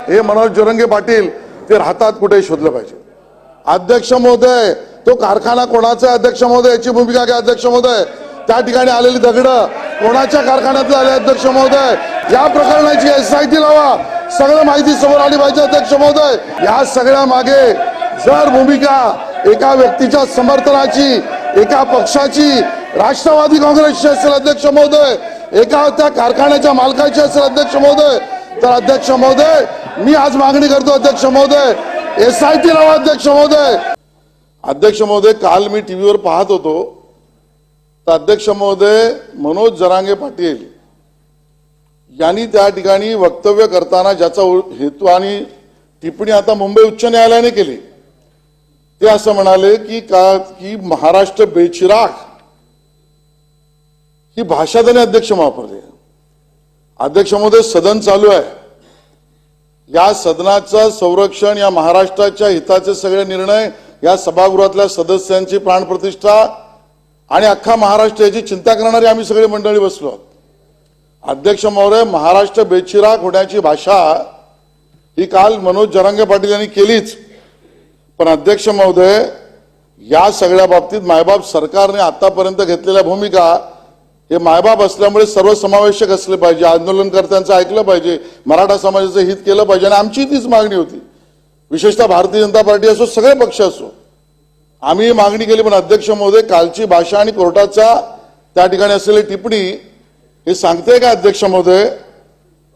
हे मनोज जरांगे पाटील ते राहतात कुठे शोधलं पाहिजे। अध्यक्ष महोदय, तो कारखाना कोणाचा आहे अध्यक्ष महोदय याची भूमिका घ्या अध्यक्ष महोदय। त्या ठिकाणी आलेली दगड कोणाच्या कारखान्यातले आले अध्यक्ष महोदय, या प्रकरणाची SIT लावा, सगळं माहिती समोर आली पाहिजे अध्यक्ष महोदय। या सगळ्या मागे जर भूमिका एका व्यक्तीच्या समर्थनाची, एका पक्षाची, राष्ट्रवादी काँग्रेसची असेल अध्यक्ष महोदय, एका त्या कारखान्याच्या मालकाची असेल अध्यक्ष महोदय, तर अध्यक्ष महोदय मी आज मागणी करतो अध्यक्ष महोदय, SIT लावा अध्यक्ष महोदय। अध्यक्ष महोदय, काल मी टीव्हीवर पाहत होतो तर अध्यक्ष महोदय मनोज जरांगे पाटील यांनी त्या ठिकाणी वक्तव्य करताना ज्याचा हेतू आणि टिप्पणी आता मुंबई उच्च न्यायालयाने केली, ते असं म्हणाले की महाराष्ट्र बेचिराग ही भाषा त्यांनी अध्यक्ष वापरली। अध्यक्ष महोदय, सदन चालू आहे, या सदनाचं संरक्षण, या महाराष्ट्राच्या हिताचे सगळे निर्णय, या सभागृहातल्या सदस्यांची प्राणप्रतिष्ठा आणि अख्खा महाराष्ट्र याची चिंता करणारी आम्ही सगळी मंडळी बसलो आहोत। अध्यक्ष महोदय, महाराष्ट्र बेचिराग होण्याची भाषा ही काल मनोज जरांगे पाटील यांनी केलीच, पण अध्यक्ष महोदय या सगळ्या बाबतीत मायबाप सरकारने आतापर्यंत घेतलेल्या भूमिका हे मायबाप असल्यामुळे सर्वसमावेशक असले पाहिजे, आंदोलनकर्त्यांचं ऐकलं पाहिजे, मराठा समाजाचं हित केलं पाहिजे आणि आमची तीच मागणी होती। विशेषतः भारतीय जनता पार्टी असो, सगळे पक्ष असो, आम्ही मागणी केली। पण अध्यक्ष महोदय, कालची भाषा आणि कोर्टाचा त्या ठिकाणी असलेली टिप्पणी हे सांगते का अध्यक्ष महोदय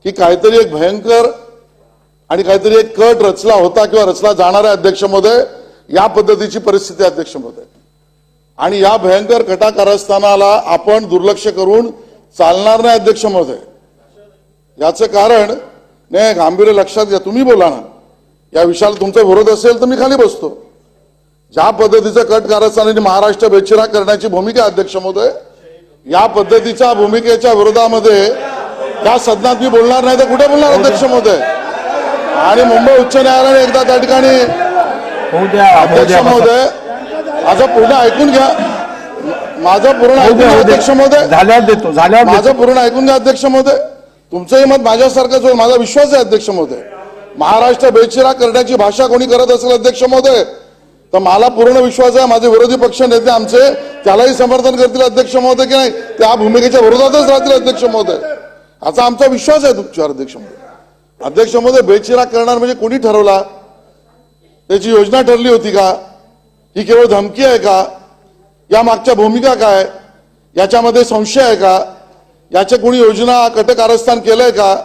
की काहीतरी एक भयंकर आणि काहीतरी एक कट रचला होता किंवा रचला जाणार आहे अध्यक्ष महोदय, या पद्धतीची परिस्थिती अध्यक्ष महोदय। आणि या भयंकर कटा कारस्थानाला आपण दुर्लक्ष करून चालणार नाही अध्यक्ष महोदय। याचं कारण नाही, गांभीर्य लक्षात घ्या, तुम्ही बोला ना, या विषयाला तुमचा विरोध असेल तर मी खाली बसतो। ज्या पद्धतीचं कट कारस्थानाने महाराष्ट्र बेचिराग करण्याची भूमिका अध्यक्ष महोदय, या पद्धतीच्या भूमिकेच्या विरोधामध्ये त्या सदनात मी बोलणार नाही तर कुठे बोलणार अध्यक्ष महोदय। आणि मुंबई उच्च न्यायालयाने एकदा त्या ठिकाणी अध्यक्ष महोदय माझं पूर्ण ऐकून घ्या, माझं पूर्ण ऐकून घ्या अध्यक्ष महोदय, माझं पूर्ण ऐकून घ्या अध्यक्ष महोदय। तुमचंही मत माझ्यासारखंच होईल, माझा विश्वास आहे अध्यक्ष महोदय। महाराष्ट्र बेचिराग करण्याची भाषा कोणी करत असेल अध्यक्ष महोदय तर मला पूर्ण विश्वास आहे माझे विरोधी पक्ष नेते आमचे त्यालाही समर्थन करतील अध्यक्ष महोदय, की नाही त्या भूमिकेच्या विरोधातच राहतील अध्यक्ष महोदय, असा आमचा विश्वास आहे तुमच्यावर अध्यक्ष महोदय। अध्यक्ष महोदय, बेचिराग करणार म्हणजे कोणी ठरवला, त्याची योजना ठरली होती का, ही केवळ धमकी आहे का, या मागच्या भूमिका काय, याच्यामध्ये संशय आहे का, याचे कोणी योजना कट कारस्थान केलंय का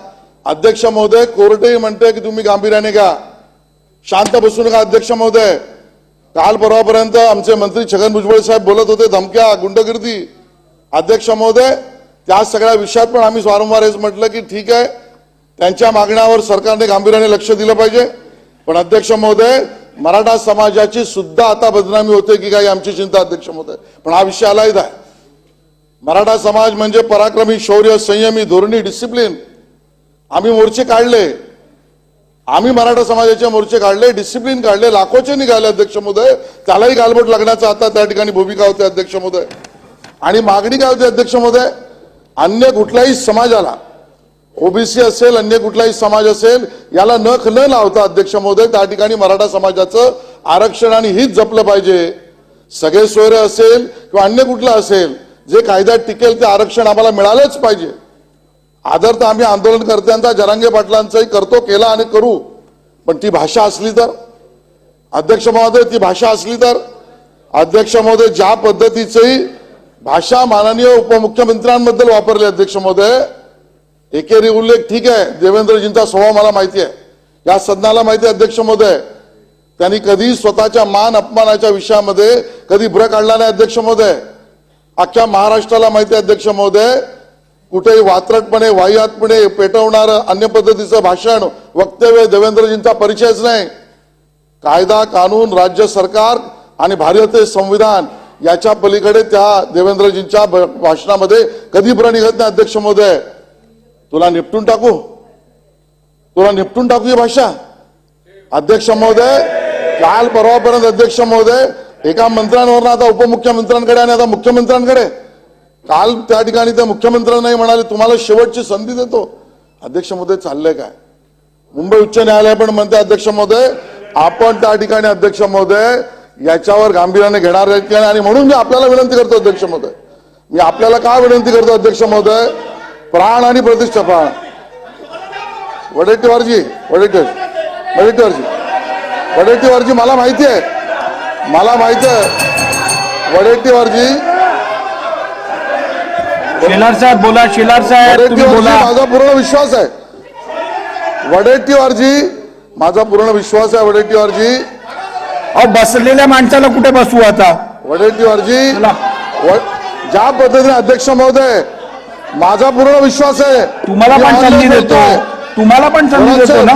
अध्यक्ष महोदय। कोर्टही म्हणते की तुम्ही गांभीर्याने घ्या, शांत बसू नका अध्यक्ष महोदय। काल परवापर्यंत आमचे मंत्री छगन भुजबळ साहेब बोलत होते धमक्या, गुंडगिर्दी अध्यक्ष महोदय। त्या सगळ्या विषयात पण आम्ही वारंवार हेच म्हटलं की ठीक आहे, त्यांच्या मागण्यावर सरकारने गांभीर्याने लक्ष दिलं पाहिजे, पण अध्यक्ष महोदय मराठा समाजाची सुद्धा आता बदनामी होते की काय आमची चिंता अध्यक्ष महोदय। पण हा विषय आलायच आहे, मराठा समाज म्हणजे पराक्रमी, शौर्य, संयमी, धोरणी, डिसिप्लिन। आम्ही मोर्चे काढले, आम्ही मराठा समाजाचे मोर्चे काढले, डिसिप्लिन काढले, लाखोचे निघाले अध्यक्ष महोदय, त्यालाही गालबोट लागण्याचा आता त्या ठिकाणी भूमिका होते अध्यक्ष महोदय। आणि मागणी काय होती अध्यक्ष महोदय, अन्य कुठल्याही समाजाला, ओबीसी असेल, अन्य कुठलाही समाज असेल, याला नख न लावता अध्यक्ष महोदय त्या ठिकाणी मराठा समाजाचं आरक्षण आणि हित जपलं पाहिजे। सगळे सोयरे असेल किंवा अन्य कुठलं असेल, जे कायद्यात टिकेल ते आरक्षण आम्हाला मिळालंच पाहिजे। आदर तर आम्ही आंदोलनकर्त्यांचा, जरांगे पाटलांचाही करतो, केला आणि करू, पण ती भाषा असली तर अध्यक्ष महोदय, ती भाषा असली तर अध्यक्ष महोदय, ज्या पद्धतीची भाषा माननीय उपमुख्यमंत्र्यांबद्दल वापरली अध्यक्ष महोदय, एकेरी उल्लेख ठीक आहे, देवेंद्रजींचा स्वभाव मला माहिती आहे, या सदनाला माहिती आहे अध्यक्ष महोदय, त्यांनी कधी स्वतःच्या मान अपमानाच्या विषयामध्ये कधी भ्र काढला नाही अध्यक्ष महोदय। अख्ख्या महाराष्ट्राला माहिती आहे अध्यक्ष महोदय, कुठेही वात्रटपणे, वाह्यातपणे पेटवणारं अन्य पद्धतीचं भाषण, वक्तव्य देवेंद्रजींचा परिचयच नाही। कायदा, कानून, राज्य सरकार आणि भारतीय संविधान याच्या पलीकडे त्या देवेंद्रजींच्या भाषणामध्ये कधी भ्र निघत नाही अध्यक्ष महोदय। तुला निपटून टाकू, तुला निपटून टाकू ही भाषा अध्यक्ष महोदय। काल परवापर्यंत अध्यक्ष महोदय एका मंत्र्यांवर आता उपमुख्यमंत्र्यांकडे आणि आता मुख्यमंत्र्यांकडे, काल त्या ठिकाणी त्या मुख्यमंत्र्यांनाही म्हणाले तुम्हाला शेवटची संधी देतो। अध्यक्ष महोदय, चाललंय काय, मुंबई उच्च न्यायालय पण म्हणते अध्यक्ष महोदय आपण त्या ठिकाणी अध्यक्ष महोदय याच्यावर गांभीर्याने घेणार आहेत की नाही, आणि म्हणून मी आपल्याला विनंती करतो अध्यक्ष महोदय, मी आपल्याला काय विनंती करतो अध्यक्ष महोदय, प्राण आणि प्रतिष्ठा प्राण वडेट्टीवारजी मला माहिती आहे वडेट्टीवारजी शेलार साहेब बोला, शेलार साहेब तुम्ही बोला. माझा पूर्ण विश्वास आहे वडेट्टीवारजी, माझा पूर्ण विश्वास आहे वडेट्टीवारजी. अहो बसलेल्या माणसाला कुठे बसवू आता? वडेट्टीवारजी ज्या पद्धतीने अध्यक्ष महोदय माझा पूर्ण विश्वास आहे, तुम्हाला पण संधी देतो, तुम्हाला पण संधी देतो ना,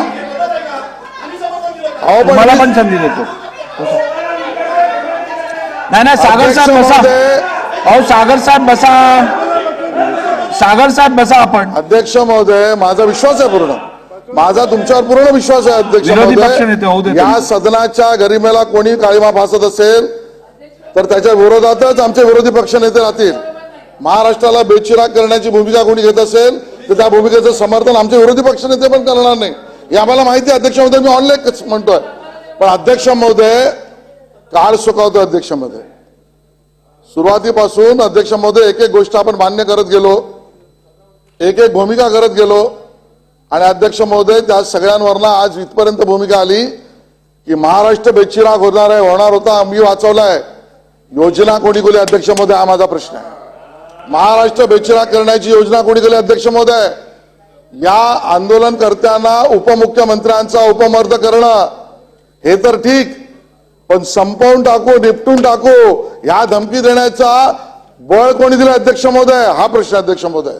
तुम्हाला पण संधी देतो. नाही सागर साहेब बसा. अहो सागर साहेब बसा, सागर साहेब बसा. आपण अध्यक्ष महोदय माझा विश्वास आहे पूर्ण, माझा तुमच्यावर पूर्ण विश्वास आहे अध्यक्ष महोदय. या सदनाच्या गरिमेला कोणी काळीमा फासत असेल तर त्याच्या विरोधातच आमचे विरोधी पक्ष नेते राहतील. महाराष्ट्राला बेचिराग करण्याची भूमिका कोणी घेत असेल तर त्या भूमिकेचं समर्थन आमचे विरोधी पक्ष नेते पण करणार नाही, हे आम्हाला माहिती आहे अध्यक्ष महोदय. मी ऑनलाईन म्हणतोय, पण अध्यक्ष महोदय काळ सुकावतो अध्यक्ष महोदय. सुरुवातीपासून अध्यक्ष महोदय एक एक गोष्ट आपण मान्य करत गेलो, एक एक भूमिका करत गेलो, आणि अध्यक्ष महोदय त्या सगळ्यांवरनं आज इथपर्यंत भूमिका आली की महाराष्ट्र बेचिराग होणार होता, मी वाचवलाय. योजना कोणी केली अध्यक्ष महोदय, हा माझा प्रश्न आहे. महाराष्ट्र बेचिराग करण्याची योजना कोणी केली अध्यक्ष महोदय? या आंदोलनकर्त्यांना उपमुख्यमंत्र्यांचा उपमर्द करणं हे तर ठीक, पण संपवून टाकू, निपटून टाकू या धमकी देण्याचा बळ कोणी दिलं अध्यक्ष महोदय, हा प्रश्न अध्यक्ष महोदय.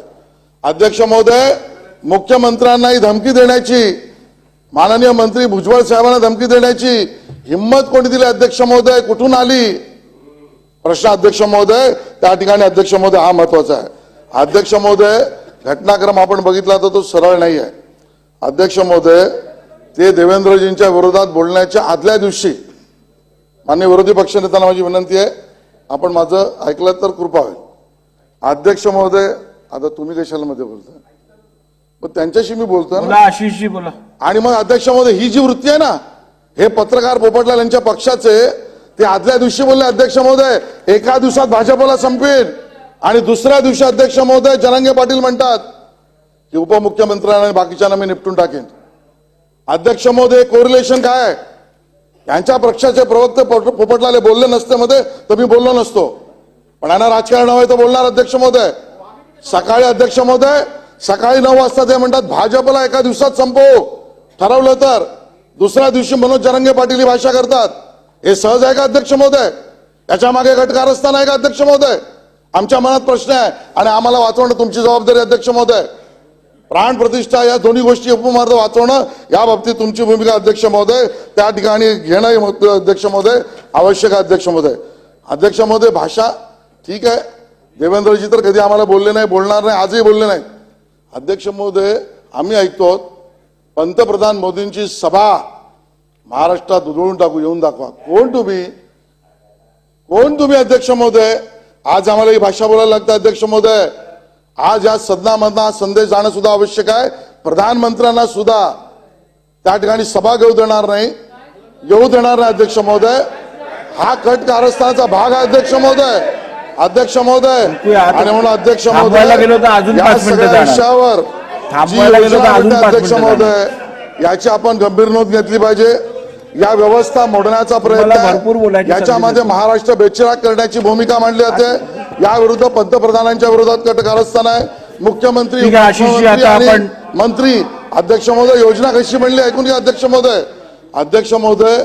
अध्यक्ष महोदय मुख्यमंत्र्यांनाही धमकी देण्याची, माननीय मंत्री भुजबळ साहेबांना धमकी देण्याची हिंमत कोणी दिली अध्यक्ष महोदय, कुठून आली प्रश्न अध्यक्ष महोदय. त्या ठिकाणी अध्यक्ष महोदय हा महत्वाचा आहे. अध्यक्ष महोदय घटनाक्रम आपण बघितला तर तो सरळ नाही आहे अध्यक्ष महोदय. ते देवेंद्रजींच्या विरोधात बोलण्याच्या आदल्या दिवशी माननीय विरोधी पक्षनेत्यांना माझी विनंती आहे, आपण माझं ऐकलं तर कृपा होईल. अध्यक्ष महोदय आता तुम्ही कशाला मध्ये बोलताय, पण त्यांच्याशी मी बोलतोय ना, आशिषजी बोला. आणि मग अध्यक्ष महोदय ही जी वृत्ती आहे ना, हे पत्रकार पोपटलाल यांच्या पक्षाचे, ते आदल्या दिवशी बोलले अध्यक्ष महोदय एका दिवसात भाजपला संपवेल, आणि दुसऱ्या दिवशी अध्यक्ष महोदय जरांगे पाटील म्हणतात की उपमुख्यमंत्र्यांना आणि बाकीच्यांना मी निपटून टाकेन. अध्यक्ष महोदय कोरिलेशन काय आहे? यांच्या पक्षाचे प्रवक्ते पोपटलाल बोलले नसते मध्ये तर मी बोललो नसतो, पण यांना राजकारण हवंय तर बोलणार अध्यक्ष महोदय. सकाळी अध्यक्ष महोदय सकाळी 9 वाजता ते म्हणतात भाजपला एका दिवसात संपवू ठरवलं तर, दुसऱ्या दिवशी मनोज जरांगे पाटील ही भाषा करतात. हे सहज आहे का अध्यक्ष महोदय? याच्या मागे घटकारस्थान आहे का अध्यक्ष महोदय? आमच्या मनात प्रश्न आहे, आणि आम्हाला वाचवणं तुमची जबाबदारी अध्यक्ष महोदय. प्राण प्रतिष्ठा या दोन्ही गोष्टी उपमार्ग वाचवणं या बाबतीत तुमची भूमिका अध्यक्ष महोदय, त्या ठिकाणी घेणं अध्यक्ष महोदय आवश्यक आहे अध्यक्ष महोदय. अध्यक्ष महोदय भाषा ठीक आहे, देवेंद्रजी तर कधी आम्हाला बोलले नाही, बोलणार नाही, आजही बोलले नाही. अध्यक्ष महोदय आम्ही ऐकतो पंतप्रधान मोदींची सभा महाराष्ट्रात उधळून टाकू, येऊन दाखवा. कोण तुम्ही अध्यक्ष महोदय? आज आम्हाला ही भाषा बोलायला लागतं अध्यक्ष महोदय. आज या सदनामधला संदेश जाणं सुद्धा आवश्यक आहे. प्रधानमंत्र्यांना सुद्धा त्या ठिकाणी सभा येऊ देणार नाही अध्यक्ष महोदय. हा कट कारस्थानाचा भाग आहे अध्यक्ष महोदय. अध्यक्ष महोदय आणि म्हणून अध्यक्ष महोदय विषयावर अध्यक्ष महोदय याची आपण गंभीर नोंद घेतली पाहिजे. या व्यवस्था मोडण्याचा प्रयत्न, याच्यामध्ये महाराष्ट्र बेचिराग करण्याची भूमिका मांडली जाते. या विरुद्ध पंतप्रधानांच्या विरोधात कट कारस्थान आहे. मुख्यमंत्री आणि मंत्री अध्यक्ष महोदय योजना कशी बनली ऐकून घ्या अध्यक्ष महोदय. अध्यक्ष महोदय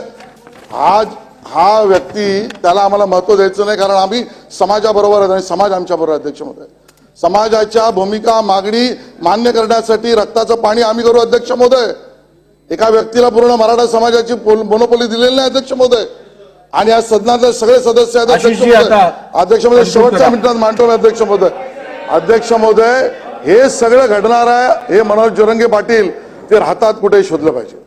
आज हा व्यक्ती त्याला आम्हाला महत्व द्यायचं नाही, कारण आम्ही समाजाबरोबर आहे आणि समाज आमच्या बरोबर अध्यक्ष महोदय. समाजाच्या भूमिका मागणी मान्य करण्यासाठी रक्ताचं पाणी आम्ही करू अध्यक्ष महोदय. एका व्यक्तीला पूर्ण मराठा समाजाची मोनोपोली दिलेली नाही अध्यक्ष महोदय. आणि या सदनातले सगळे सदस्य आहेत अध्यक्ष महोदय. शेवटच्या मिनिटात मांडतो मी अध्यक्ष महोदय. अध्यक्ष महोदय हे सगळं घडणार आहे, हे मनोज जरांगे पाटील ते राहतात कुठे शोधलं पाहिजे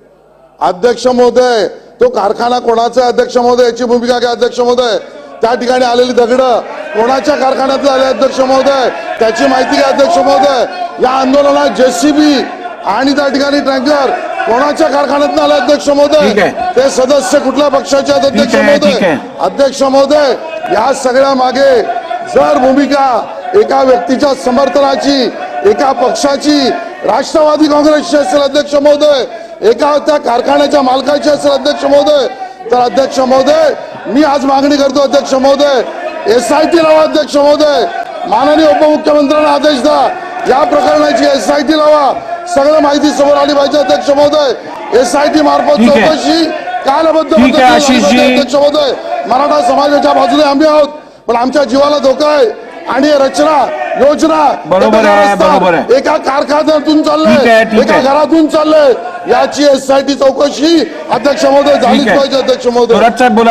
अध्यक्ष महोदय. तो कारखाना कोणाचा आहे अध्यक्ष महोदय याची भूमिका घ्या अध्यक्ष महोदय. त्या ठिकाणी आलेली दगडं कोणाच्या कारखान्यातले आले अध्यक्ष महोदय त्याची माहिती घ्या अध्यक्ष महोदय. या आंदोलनात JCB आणि त्या ठिकाणी ट्रॅक्टर कोणाच्या कारखान्यात आले अध्यक्ष ठीक महोदय? आहे. ते सदस्य कुठल्या पक्षाचे आहेत अध्यक्ष ठीक आहे, ठीक महोदय? आहे. अध्यक्ष महोदय, या सगळ्या मागे जर भूमिका एका व्यक्तीच्या समर्थनाची, एका पक्षाची, राष्ट्रवादी काँग्रेसची असेल अध्यक्ष महोदय, एका त्या कारखान्याच्या मालकाची असेल अध्यक्ष महोदय, तर अध्यक्ष महोदय मी आज मागणी करतो अध्यक्ष महोदय, SIT लावा अध्यक्ष महोदय. माननीय उपमुख्यमंत्र्यांना आदेश द्या, या प्रकरणाची SIT लावा. सगळं माहिती समोर आली पाहिजे अध्यक्ष महोदय. SIT मार्फत ठीक आहे. चौकशी कालबद्ध ठीक आहे, पद्धतीने झाली आशिषजी. पाहिजे अध्यक्ष महोदय. मराठा समाजाच्या बाजूने आम्ही आहोत, पण आमच्या जीवाला धोका आहे आणि हे रचना योजना बरोबर एका आहे, व्यवस्था, बरोबर आहे. एका कारखान्यातून ठीक आहे, चाललंय, ठीक एका आहे. घरातून चाललंय. याची SIT चौकशी अध्यक्ष महोदय ठीक झालीच आहे. पाहिजे अध्यक्ष महोदय. थोरात साहेब बोला.